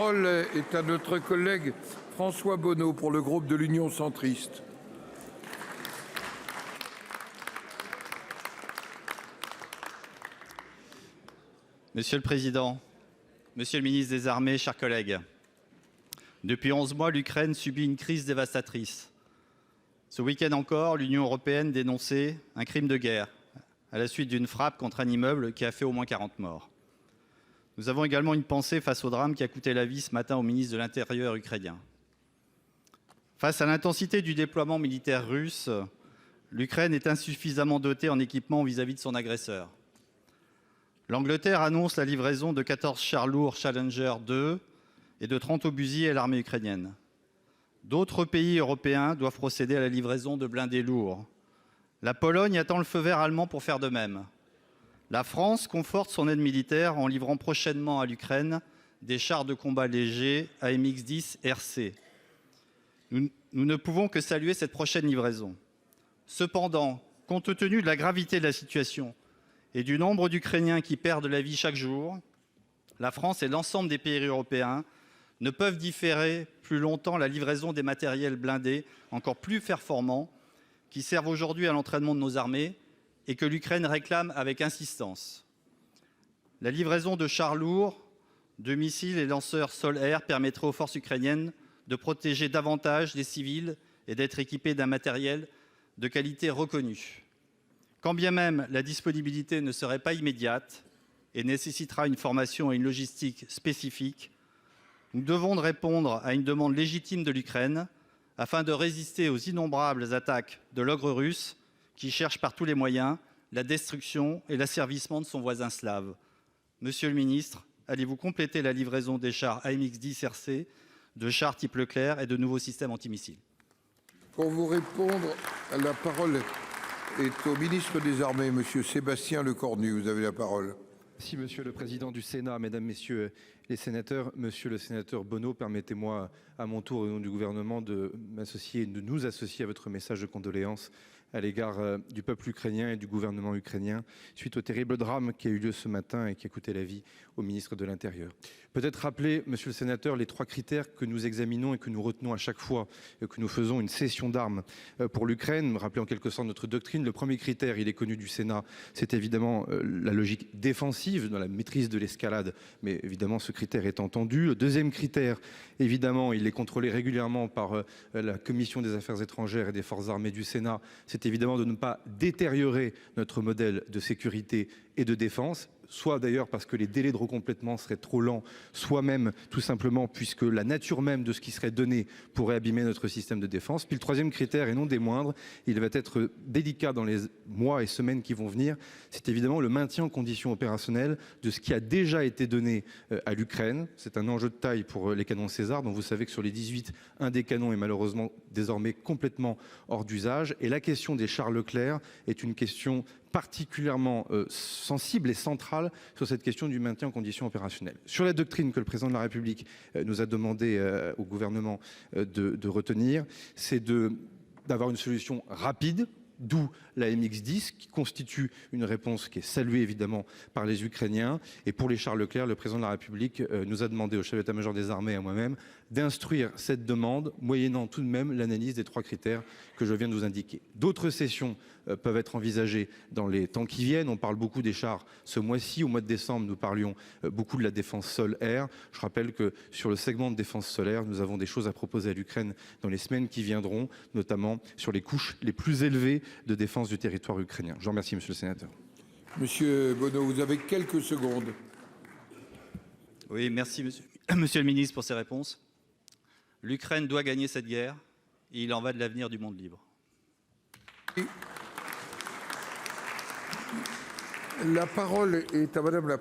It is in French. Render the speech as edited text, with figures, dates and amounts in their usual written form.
La parole est à notre collègue François Bonneau pour le groupe de l'Union centriste. Monsieur le Président, Monsieur le ministre des Armées, chers collègues, depuis 11 mois, l'Ukraine subit une crise dévastatrice. Ce week-end encore, l'Union européenne dénonçait un crime de guerre à la suite d'une frappe contre un immeuble qui a fait au moins 40 morts. Nous avons également une pensée face au drame qui a coûté la vie ce matin au ministre de l'Intérieur ukrainien. Face à l'intensité du déploiement militaire russe, l'Ukraine est insuffisamment dotée en équipement vis-à-vis de son agresseur. L'Angleterre annonce la livraison de 14 chars lourds Challenger 2 et de 30 obusiers à l'armée ukrainienne. D'autres pays européens doivent procéder à la livraison de blindés lourds. La Pologne attend le feu vert allemand pour faire de même. La France conforte son aide militaire en livrant prochainement à l'Ukraine des chars de combat légers AMX-10 RC. Nous ne pouvons que saluer cette prochaine livraison. Cependant, compte tenu de la gravité de la situation et du nombre d'Ukrainiens qui perdent la vie chaque jour, la France et l'ensemble des pays européens ne peuvent différer plus longtemps la livraison des matériels blindés encore plus performants qui servent aujourd'hui à l'entraînement de nos armées et que l'Ukraine réclame avec insistance. La livraison de chars lourds, de missiles et lanceurs sol-air permettrait aux forces ukrainiennes de protéger davantage les civils et d'être équipées d'un matériel de qualité reconnue. Quand bien même la disponibilité ne serait pas immédiate et nécessitera une formation et une logistique spécifiques, nous devons répondre à une demande légitime de l'Ukraine afin de résister aux innombrables attaques de l'ogre russe qui cherche par tous les moyens la destruction et l'asservissement de son voisin slave. Monsieur le ministre, allez-vous compléter la livraison des chars AMX-10 RC, de chars type Leclerc et de nouveaux systèmes antimissiles? Pour vous répondre, la parole est au ministre des Armées, Monsieur Sébastien Lecornu. Vous avez la parole. Merci Monsieur le Président du Sénat, Mesdames, Messieurs les sénateurs. Monsieur le sénateur Bonneau, permettez-moi à mon tour, au nom du gouvernement, de nous associer à votre message de condoléances à l'égard du peuple ukrainien et du gouvernement ukrainien suite au terrible drame qui a eu lieu ce matin et qui a coûté la vie au ministre de l'Intérieur. Peut-être rappeler, Monsieur le sénateur, les 3 critères que nous examinons et que nous retenons à chaque fois que nous faisons une cession d'armes pour l'Ukraine, rappeler en quelque sorte notre doctrine. Le premier critère, il est connu du Sénat, c'est évidemment la logique défensive dans la maîtrise de l'escalade, mais évidemment ce critère est entendu. Le deuxième critère, évidemment, il est contrôlé régulièrement par la Commission des Affaires étrangères et des Forces armées du Sénat, c'est évidemment de ne pas détériorer notre modèle de sécurité et de défense, soit d'ailleurs parce que les délais de recomplètement seraient trop lents, soit même tout simplement puisque la nature même de ce qui serait donné pourrait abîmer notre système de défense. Puis le troisième critère, et non des moindres, il va être délicat dans les mois et semaines qui vont venir, c'est évidemment le maintien en condition opérationnelle de ce qui a déjà été donné à l'Ukraine. C'est un enjeu de taille pour les canons César, dont vous savez que sur les 18, un des canons est malheureusement désormais complètement hors d'usage. Et la question des chars Leclerc est une question particulièrement sensible et centrale sur cette question du maintien en conditions opérationnelles. Sur la doctrine que le président de la République nous a demandé au gouvernement de retenir, c'est d'avoir une solution rapide, d'où la MX-10 qui constitue une réponse qui est saluée évidemment par les Ukrainiens. Et pour les chars Leclerc, le président de la République nous a demandé au chef d'état-major des armées et à moi-même d'instruire cette demande, moyennant tout de même l'analyse des 3 critères que je viens de vous indiquer. D'autres cessions peuvent être envisagées dans les temps qui viennent. On parle beaucoup des chars ce mois-ci. Au mois de décembre, nous parlions beaucoup de la défense sol-air. Je rappelle que sur le segment de défense solaire, nous avons des choses à proposer à l'Ukraine dans les semaines qui viendront, notamment sur les couches les plus élevées de défense du territoire ukrainien. Je vous remercie, Monsieur le sénateur. Monsieur Bonneau, vous avez quelques secondes. Oui, merci monsieur le ministre pour ces réponses. L'Ukraine doit gagner cette guerre et il en va de l'avenir du monde libre. La parole est à Madame la